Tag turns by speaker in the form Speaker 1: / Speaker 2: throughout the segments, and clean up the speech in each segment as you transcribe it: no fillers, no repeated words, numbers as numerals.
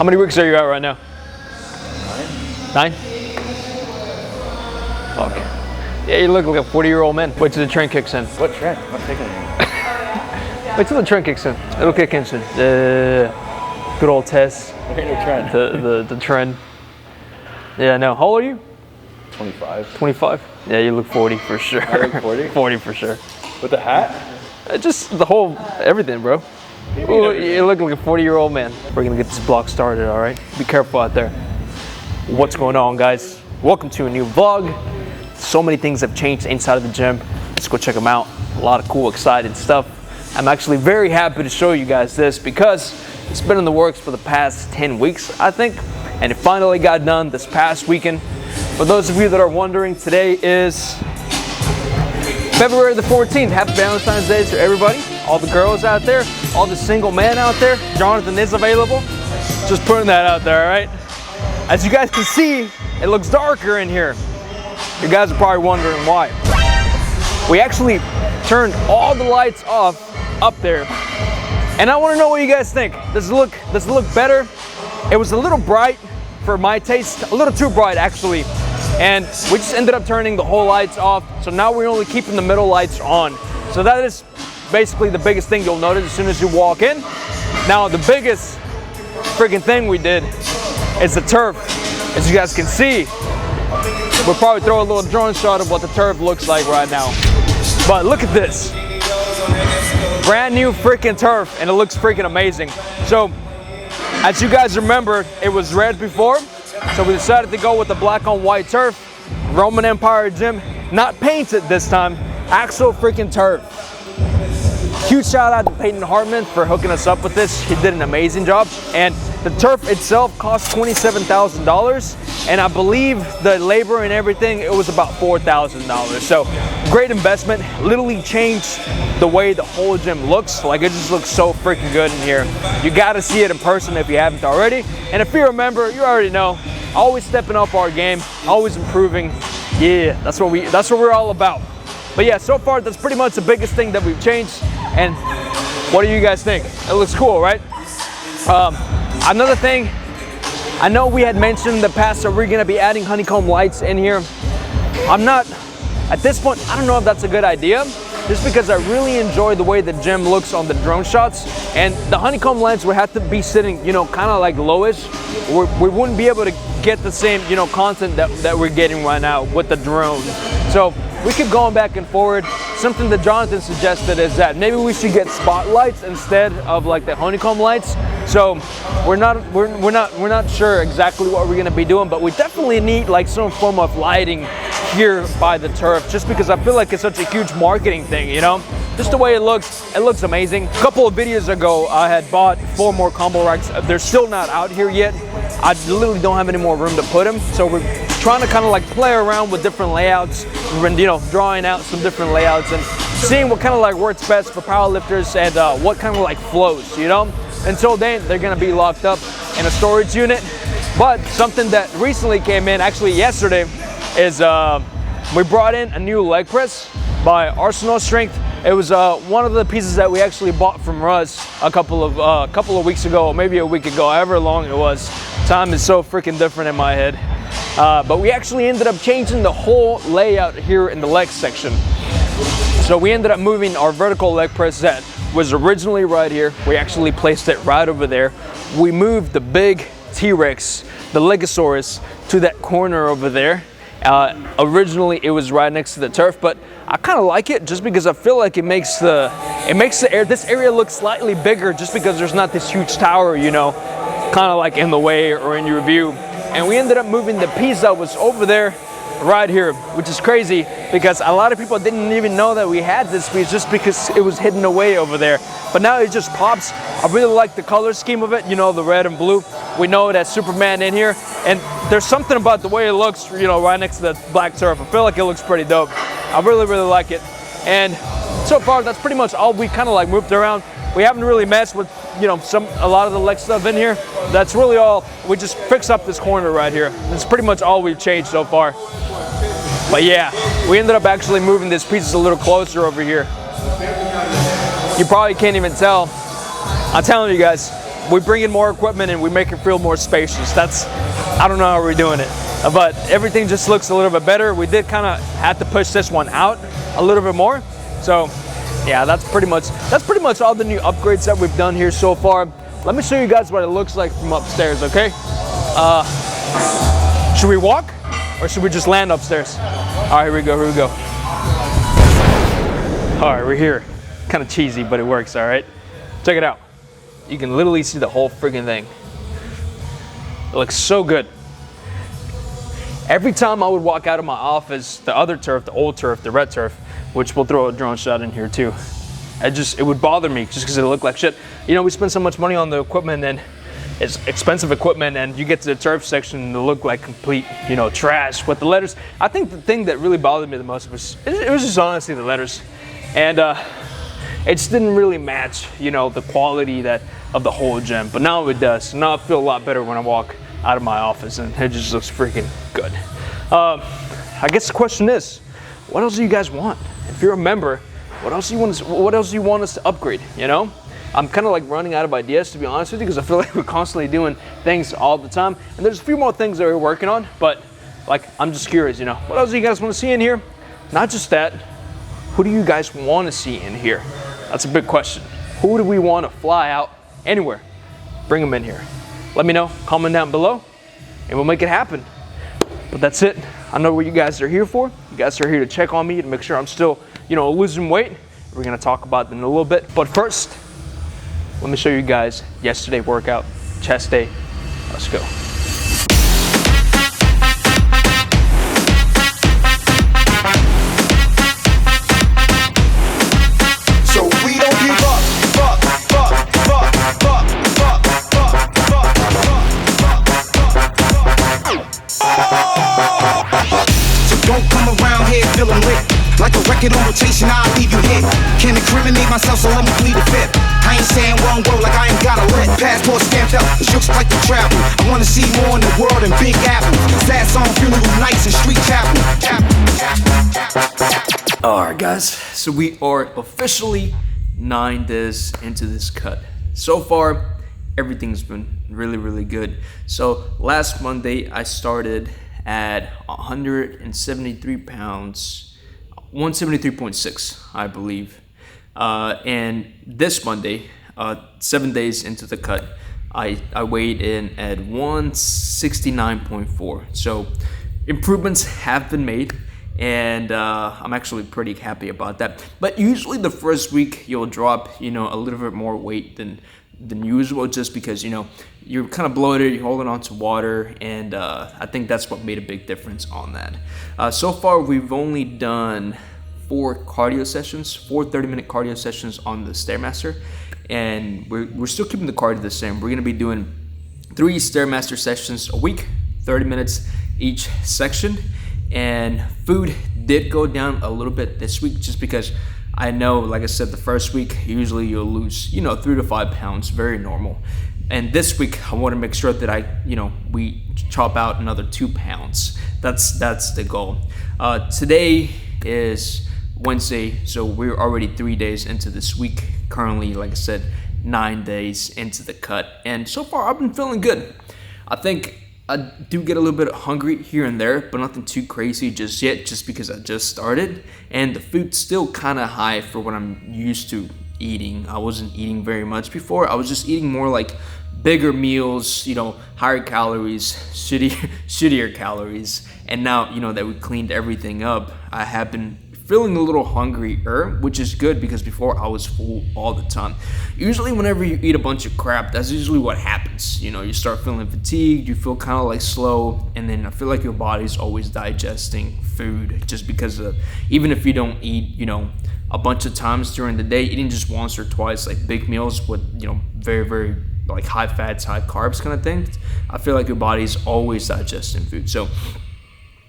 Speaker 1: How many weeks are you at right now? 9? Okay. Yeah, you look like a 40-year-old man. Wait till the trend kicks in.
Speaker 2: What trend? I'm not taking it.
Speaker 1: Wait till the trend kicks in. It'll kick in soon. Good old Tess.
Speaker 2: There ain't no trend.
Speaker 1: The trend. Yeah, no. How old are you?
Speaker 2: 25.
Speaker 1: 25? Yeah, you look 40 for sure.
Speaker 2: I look 40?
Speaker 1: 40 for sure.
Speaker 2: With the hat?
Speaker 1: Just the whole, everything, bro. Ooh, you look like a 40-year-old man. We're gonna get this vlog started, all right? Be careful out there. What's going on, guys? Welcome to a new vlog. So many things have changed inside of the gym. Let's go check them out. A lot of cool, exciting stuff. I'm actually very happy to show you guys this because it's been in the works for the past 10 weeks, I think, and it finally got done this past weekend. For those of you that are wondering, today is February the 14th. Happy Valentine's Day to everybody, all the girls out there, all the single men out there. Jonathan is available. Just putting that out there, all right? As you guys can see, it looks darker in here. You guys are probably wondering why. We actually turned all the lights off up there, and I want to know what you guys think. Does it look better? It was a little bright for my taste, a little too bright actually, and we just ended up turning the whole lights off. So now we're only keeping the middle lights on. So that is basically the biggest thing you'll notice as soon as you walk in. Now the biggest freaking thing we did is the turf. As you guys can see, we'll probably throw a little drone shot of what the turf looks like right now. But look at this. Brand new freaking turf, and it looks freaking amazing. So, as you guys remember, it was red before, so we decided to go with the black on white turf. Roman Empire Gym, not painted this time, actual freaking turf. Huge shout out to Peyton Hartman for hooking us up with this. He did an amazing job. And the turf itself cost $27,000. And I believe the labor and everything, it was about $4,000. So great investment. Literally changed the way the whole gym looks. Like, it just looks so freaking good in here. You gotta see it in person if you haven't already. And if you're a member, you already know, always stepping up our game, always improving. Yeah, that's what we're all about. But yeah, so far that's pretty much the biggest thing that we've changed. And what do you guys think? It looks cool, right? Another thing, I know we had mentioned in the past that we're gonna be adding honeycomb lights in here. At this point, I don't know if that's a good idea, just because I really enjoy the way the gym looks on the drone shots. And the honeycomb lights would have to be sitting, you know, kind of like lowish. We wouldn't be able to get the same, you know, content that we're getting right now with the drone. So we keep going back and forward. Something that Jonathan suggested is that maybe we should get spotlights instead of like the honeycomb lights. So we're not sure exactly what we're gonna be doing, but we definitely need like some form of lighting here by the turf, just because I feel like it's such a huge marketing thing, you know? Just the way it looks amazing. A couple of videos ago, I had bought 4 more combo racks. They're still not out here yet. I literally don't have any more room to put them. So we're trying to kind of like play around with different layouts. We've been, you know, drawing out some different layouts and seeing what kind of like works best for powerlifters and what kind of like flows, you know? Until then, they're gonna be locked up in a storage unit. But something that recently came in, actually yesterday, is we brought in a new leg press by Arsenal Strength. It was one of the pieces that we actually bought from Russ a couple of weeks ago, or maybe a week ago, however long it was. Time is so freaking different in my head. But we actually ended up changing the whole layout here in the leg section. So we ended up moving our vertical leg press that was originally right here. We actually placed it right over there. We moved the big T-Rex, the Legosaurus, to that corner over there. Originally it was right next to the turf, but I kind of like it just because I feel like it makes this area look slightly bigger, just because there's not this huge tower, you know, kind of like in the way or in your view. And we ended up moving the piece that was over there right here, which is crazy because a lot of people didn't even know that we had this piece just because it was hidden away over there. But now it just pops. I really like the color scheme of it, you know, the red and blue. We know it has Superman in here, and there's something about the way it looks, you know, right next to the black turf. I feel like it looks pretty dope. I really like it. And so far, that's pretty much all we kind of like moved around. We haven't really messed with, you know, a lot of the leg stuff in here. That's really all. We just fixed up this corner right here. That's pretty much all we've changed so far. But yeah, we ended up actually moving this piece a little closer over here. You probably can't even tell. I'm telling you guys, we bring in more equipment and we make it feel more spacious. I don't know how we're doing it, but everything just looks a little bit better. We did kind of have to push this one out a little bit more. So yeah, that's pretty much all the new upgrades that we've done here so far. Let me show you guys what it looks like from upstairs, okay? Should we walk or should we just land upstairs? All right, here we go. All right, we're here. Kind of cheesy, but it works, all right? Check it out. You can literally see the whole freaking thing. It looks so good. Every time I would walk out of my office, the other turf, the old turf, the red turf, which we'll throw a drone shot in here too, it would bother me just because it looked like shit. You know, we spend so much money on the equipment and it's expensive equipment, and you get to the turf section and it look like complete, you know, trash with the letters. I think the thing that really bothered me the most was just honestly the letters. And it just didn't really match, you know, the quality of the whole gym. But now it does. So now I feel a lot better when I walk out of my office, and it just looks freaking good. I guess the question is, what else do you guys want? If you're a member, what else do you want us to upgrade? You know, I'm kind of like running out of ideas, to be honest with you, because I feel like we're constantly doing things all the time. And there's a few more things that we're working on, but like I'm just curious, you know, what else do you guys want to see in here? Not just that. Who do you guys want to see in here? That's a big question. Who do we want to fly out anywhere? Bring them in here. Let me know, comment down below, and we'll make it happen. But that's it. I know what you guys are here for. You guys are here to check on me to make sure I'm still, you know, losing weight. We're gonna talk about that in a little bit. But first, let me show you guys yesterday's workout, chest day. Let's go.
Speaker 3: Like a record on rotation, I'll leave you hit. Can't incriminate myself, so let me plead the fifth. I ain't saying one word like I ain't got a lit. Passport stamped up, it looks like the travel. I wanna see more in the world than Big Apple. Sad song, funeral nights and street chapel.
Speaker 1: Alright guys, so we are officially 9 days into this cut. So far, everything's been really good. So last Monday, I started at 173 pounds. 173.6, I believe. And this Monday, 7 days into the cut, I weighed in at 169.4. So improvements have been made, and I'm actually pretty happy about that. But usually the first week you'll drop, you know, a little bit more weight than usual, just because, you know, you're kind of bloated, you're holding on to water, and I think that's what made a big difference on that. So far, we've only done 4 cardio sessions, 4 30-minute cardio sessions on the Stairmaster, and we're still keeping the cardio the same. We're gonna be doing 3 Stairmaster sessions a week, 30 minutes each section, and food did go down a little bit this week, just because I know, like I said, the first week, usually you'll lose, you know, 3 to 5 pounds, very normal. And this week, I want to make sure that we chop out another 2 pounds. That's the goal. Today is Wednesday, so we're already 3 days into this week. Currently, like I said, 9 days into the cut. And so far, I've been feeling good. I think I do get a little bit hungry here and there, but nothing too crazy just yet, just because I just started. And the food's still kind of high for what I'm used to eating. I wasn't eating very much before. I was just eating more like bigger meals, you know, higher calories, shittier calories. And now, you know, that we cleaned everything up, I have been feeling a little hungrier, which is good, because before I was full all the time. Usually whenever you eat a bunch of crap, that's usually what happens. You know, you start feeling fatigued, you feel kind of like slow, and then I feel like your body's always digesting food, just because of, even if you don't eat, you know, a bunch of times during the day, eating just once or twice, like big meals with, you know, very like high fats, high carbs kind of thing, I feel like your body's always digesting food. So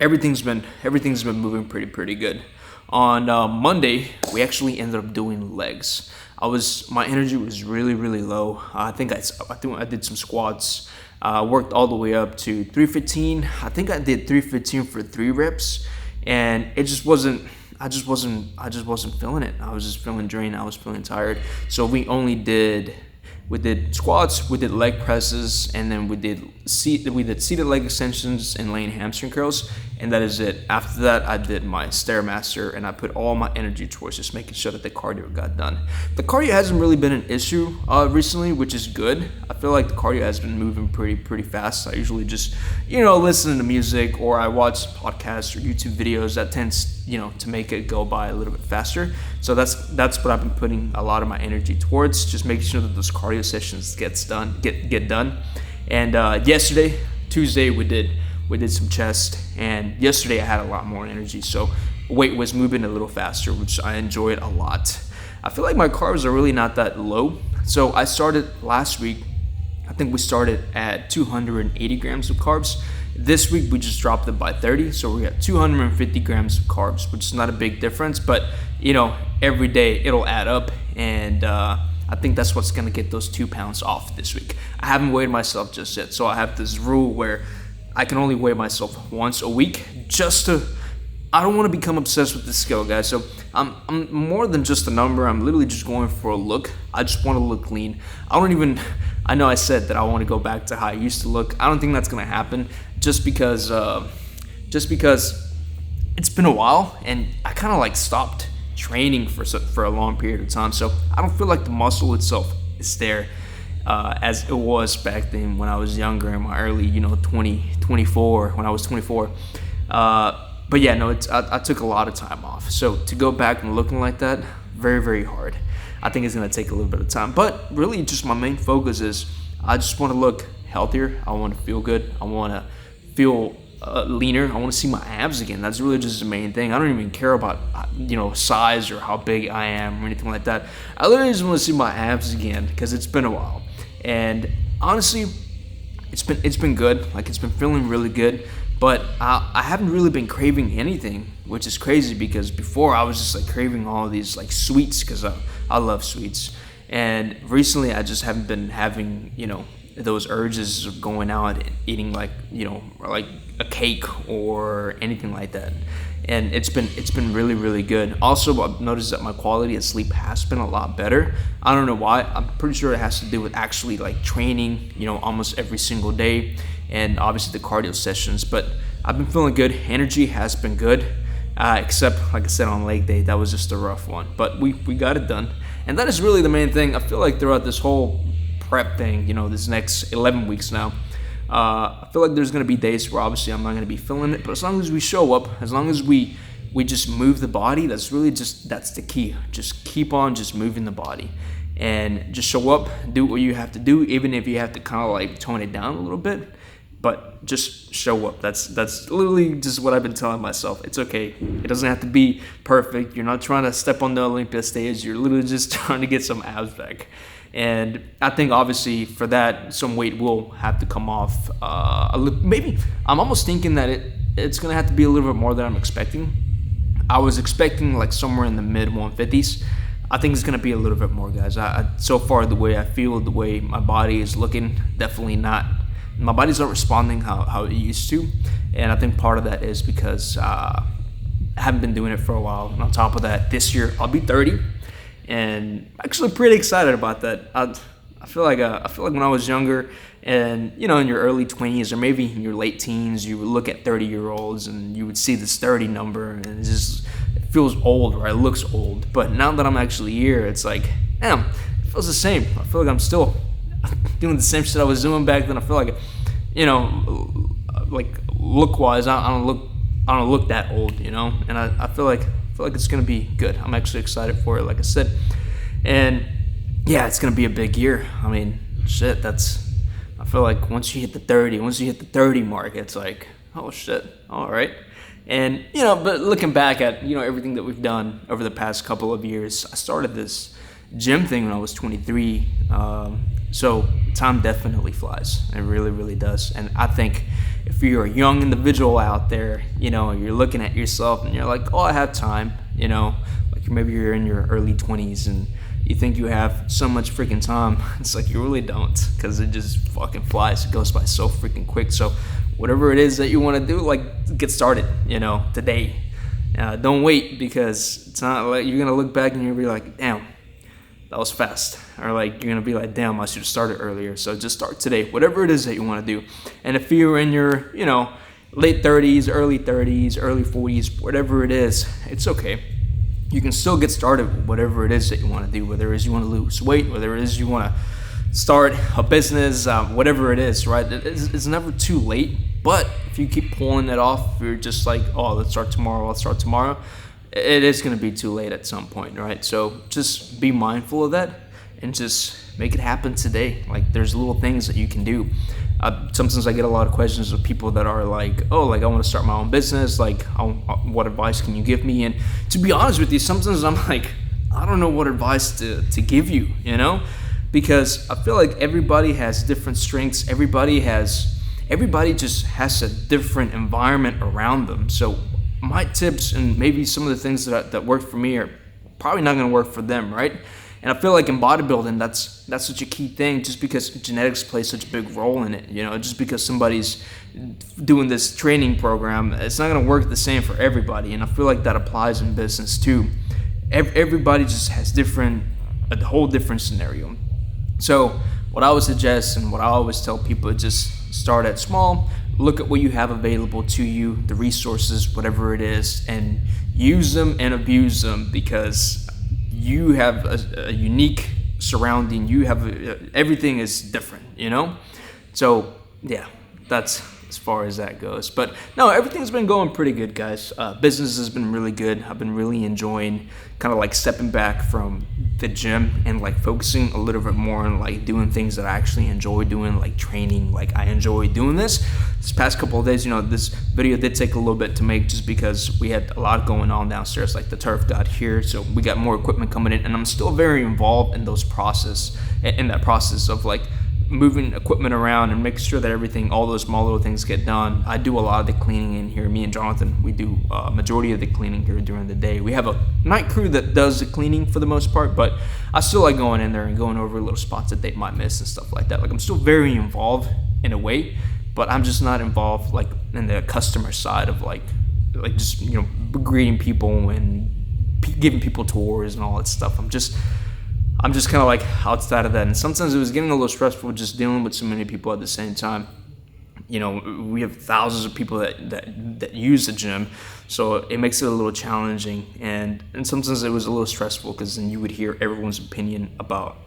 Speaker 1: everything's been moving pretty good. On Monday, we actually ended up doing legs. My energy was really low. I think I did some squats. Worked all the way up to 315. I think I did 315 for 3 reps, and it just wasn't. I just wasn't feeling it. I was just feeling drained. I was feeling tired. So we only did We did squats, we did leg presses, and then we did seated leg extensions and laying hamstring curls, and that is it. After that, I did my Stairmaster, and I put all my energy towards just making sure that the cardio got done. The cardio hasn't really been an issue recently, which is good. I feel like the cardio has been moving pretty fast. I usually just, listen to music, or I watch podcasts or YouTube videos. That tends, to make it go by a little bit faster. So that's what I've been putting a lot of my energy towards, just making sure that those cardio sessions get done. And yesterday, Tuesday, we did some chest, and yesterday I had a lot more energy, so weight was moving a little faster, which I enjoyed a lot. I feel like my carbs are really not that low. So I started last week, I think we started at 280 grams of carbs. This week we just dropped it by 30, so we're at 250 grams of carbs, which is not a big difference, but every day it'll add up, and I think that's what's gonna get those 2 pounds off this week. I haven't weighed myself just yet, so I have this rule where I can only weigh myself once a week, I don't want to become obsessed with this scale, guys. So I'm more than just a number. I'm literally just going for a look. I just want to look lean. I know I said that I want to go back to how I used to look. I don't think that's going to happen just because it's been a while, and I kind of stopped training for a long period of time. So I don't feel like the muscle itself is there as it was back then when I was younger, in my early, 24, when I was 24. But yeah, no, I took a lot of time off. So to go back and looking like that, very, very hard. I think it's going to take a little bit of time. But really, just my main focus is I just want to look healthier. I want to feel good. I want to feel leaner. I want to see my abs again. That's really just the main thing. I don't even care about size or how big I am or anything like that. I literally just want to see my abs again because it's been a while. And honestly, it's been good. It's been feeling really good. But I haven't really been craving anything, which is crazy because before I was just craving all of these sweets because I love sweets. And recently I just haven't been having, those urges of going out and eating like a cake or anything like that. And it's been really, really good. Also, I've noticed that my quality of sleep has been a lot better. I don't know why. I'm pretty sure it has to do with actually training, almost every single day, and obviously the cardio sessions. But I've been feeling good. Energy has been good, except like I said on leg day, that was just a rough one. But we got it done, and that is really the main thing. I feel like throughout this whole prep thing, this next 11 weeks now, I feel like there's going to be days where obviously I'm not going to be feeling it, but as long as we show up, as long as we just move the body, that's the key. Just keep on just moving the body and just show up, do what you have to do, even if you have to kind of tone it down a little bit, but just show up. That's literally just what I've been telling myself. It's okay. It doesn't have to be perfect. You're not trying to step on the Olympia stage. You're literally just trying to get some abs back. And I think obviously for that, some weight will have to come off. Maybe I'm almost thinking that it's gonna have to be a little bit more than I'm expecting. I was expecting somewhere in the mid 150s. I think it's gonna be a little bit more, guys. So far, the way I feel, the way my body is looking, definitely not. My body's not responding how it used to, and I think part of that is because I haven't been doing it for a while. And on top of that, this year I'll be 30. And I'm actually pretty excited about that. I feel like when I was younger, and in your early 20s or maybe in your late teens, you would look at 30-year-olds and you would see this 30 number, and it feels old, or it looks old. But now that I'm actually here, it's damn, it feels the same. I feel like I'm still doing the same shit I was doing back then. I feel like, look-wise, I don't look that old, and I feel like it's gonna be good. I'm actually excited for it, like I said, and yeah, it's gonna be a big year. I mean, shit. I feel like once you hit the 30 mark, it's oh shit, all right. And but looking back at everything that we've done over the past couple of years, I started this gym thing when I was 23. So time definitely flies. It really, really does. And I think if you're a young individual out there, you're looking at yourself and you're like, oh, I have time, maybe you're in your early 20s and you think you have so much freaking time. It's you really don't, because it just fucking flies. It goes by so freaking quick. So whatever it is that you want to do, get started, today. Don't wait, because it's not you're going to look back and you'll be like, damn, that was fast. Or like, you're gonna be like, damn, I should have started earlier. So just start today, whatever it is that you wanna do. And if you're in your, late 30s, early 40s, whatever it is, it's okay. You can still get started with whatever it is that you wanna do, whether it is you wanna lose weight, whether it is you wanna start a business, whatever it is, right? It's never too late. But if you keep pulling it off, if you're just like, oh, let's start tomorrow, it is going to be too late at some point, right? So just be mindful of that and just make it happen today. Like, there's little things that you can do. Sometimes I get a lot of questions of people that are like, oh, like, I want to start my own business. Like, what advice can you give me? And to be honest with you, sometimes I'm like, I don't know what advice to give you, because I feel like everybody has different strengths. Everybody just has a different environment around them. So my tips and maybe some of the things that work for me are probably not going to work for them, right? And I feel like in bodybuilding, that's such a key thing, just because genetics play such a big role in it. Just because somebody's doing this training program, it's not going to work the same for everybody. And I feel like that applies in business too. Everybody just has a whole different scenario. So what I would suggest and what I always tell people is just start at small. Look at what you have available to you, the resources, whatever it is, and use them and abuse them, because you have a unique surrounding. You have everything is different, So yeah, that's as far as that goes. But no, everything's been going pretty good, guys. Business has been really good. I've been really enjoying kind of like stepping back from the gym and like focusing a little bit more on like doing things that I actually enjoy doing, like training. Like, I enjoy doing this past couple of days. This video did take a little bit to make, just because we had a lot going on downstairs. Like, the turf got here, so we got more equipment coming in, and I'm still very involved in that process of like moving equipment around and making sure that all those small little things get done. I do a lot of the cleaning in here. Me and Jonathan, we do a majority of the cleaning here during the day. We have a night crew that does the cleaning for the most part, but I still like going in there and going over little spots that they might miss and stuff like that. Like, I'm still very involved in a way, but I'm just not involved like in the customer side of like just greeting people and giving people tours and all that stuff. I'm just kind of like outside of that, and sometimes it was getting a little stressful just dealing with so many people at the same time. We have thousands of people that use the gym, so it makes it a little challenging, and sometimes it was a little stressful, because then you would hear everyone's opinion about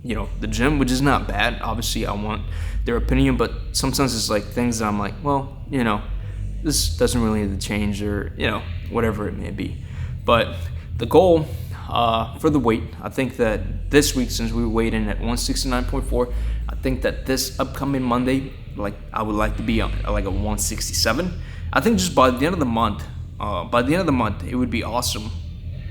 Speaker 1: the gym, which is not bad. Obviously, I want their opinion, but sometimes it's like things that I'm like, well, this doesn't really need to change, or whatever it may be. But the goal for the weight, I think that this week, since we weighed in at 169.4, I think that this upcoming Monday, like, I would like to be on like a 167. I think just by the end of the month, it would be awesome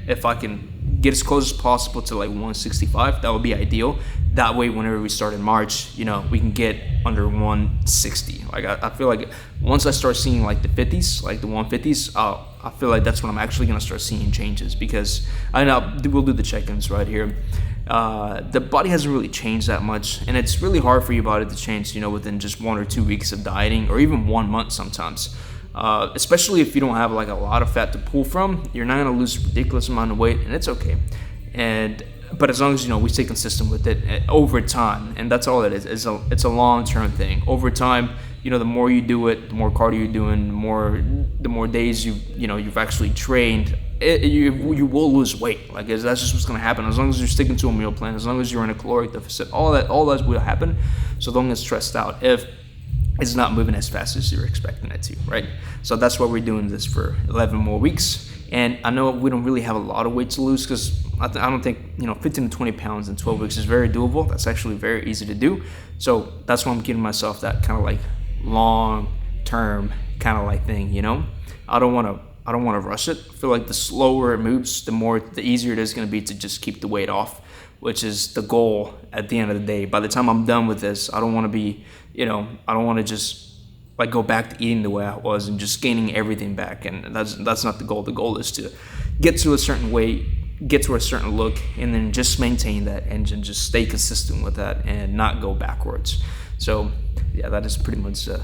Speaker 1: if I can get as close as possible to like 165. That would be ideal. That way, whenever we start in March, we can get under 160. Like, I feel like once I start seeing like the 50s, like the 150s, I feel like that's when I'm actually gonna start seeing changes, because I know we'll do the check-ins right here. The body hasn't really changed that much, and it's really hard for your body to change, within just 1 or 2 weeks of dieting, or even 1 month sometimes. Especially if you don't have like a lot of fat to pull from, you're not gonna lose a ridiculous amount of weight, and it's okay. But as long as we stay consistent with it over time, and that's all it is. It's a long-term thing. Over time, the more you do it, the more cardio you're doing, the more days you've actually trained, you will lose weight. Like, that's just what's gonna happen. As long as you're sticking to a meal plan, as long as you're in a caloric deficit, all that will happen. So don't get stressed out if it's not moving as fast as you're expecting it to, right? So that's why we're doing this for 11 more weeks. And I know we don't really have a lot of weight to lose, because I don't think 15 to 20 pounds in 12 weeks is very doable. That's actually very easy to do. So that's why I'm giving myself that kind of like long term kind of like thing. I don't want to rush it. I feel like the slower it moves, the easier it is going to be to just keep the weight off, which is the goal at the end of the day. By the time I'm done with this, I don't want to be, I don't want to just like go back to eating the way I was and just gaining everything back. And that's not the goal. The goal is to get to a certain weight, get to a certain look, and then just maintain that and just stay consistent with that and not go backwards. So yeah, that is pretty much the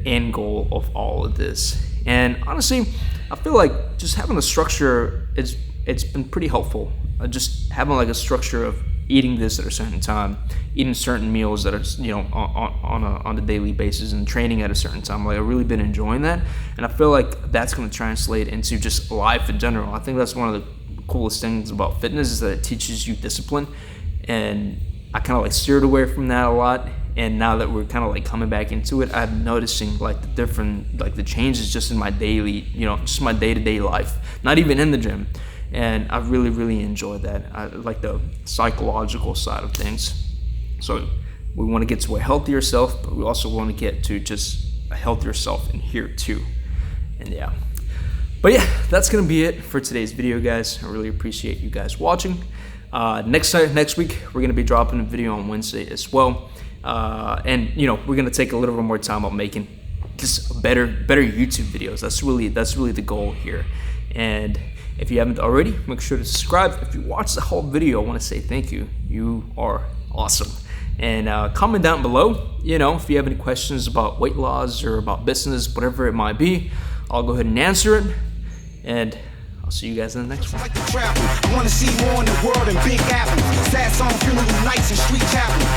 Speaker 1: end goal of all of this. And honestly, I feel like just having a structure it's been pretty helpful. Just having like a structure of eating this at a certain time, eating certain meals that are, you know, on a daily basis, and training at a certain time. Like, I've really been enjoying that, and I feel like that's going to translate into just life in general. I think that's one of the coolest things about fitness, is that it teaches you discipline, and I kind of like steered away from that a lot. And now that we're kind of like coming back into it, I'm noticing like the changes just in my daily, you know, just my day-to-day life, not even in the gym. And I really enjoyed that. I like the psychological side of things. So we want to get to a healthier self, but we also want to get to just a healthier self in here too. And yeah. But yeah, that's going to be it for today's video, guys. I really appreciate you guys watching. Next week, we're going to be dropping a video on Wednesday as well. And you know, we're going to take a little bit more time on making just better YouTube videos. That's really the goal here. And if you haven't already, make sure to subscribe. If you watched the whole video, I want to say thank you. You are awesome. And comment down below, you know, if you have any questions about weight loss or about business, whatever it might be. I'll go ahead and answer it. And I'll see you guys in the next one.
Speaker 3: I want to see more in the world than Big Apple. Sad song, funeral nights and street chapel.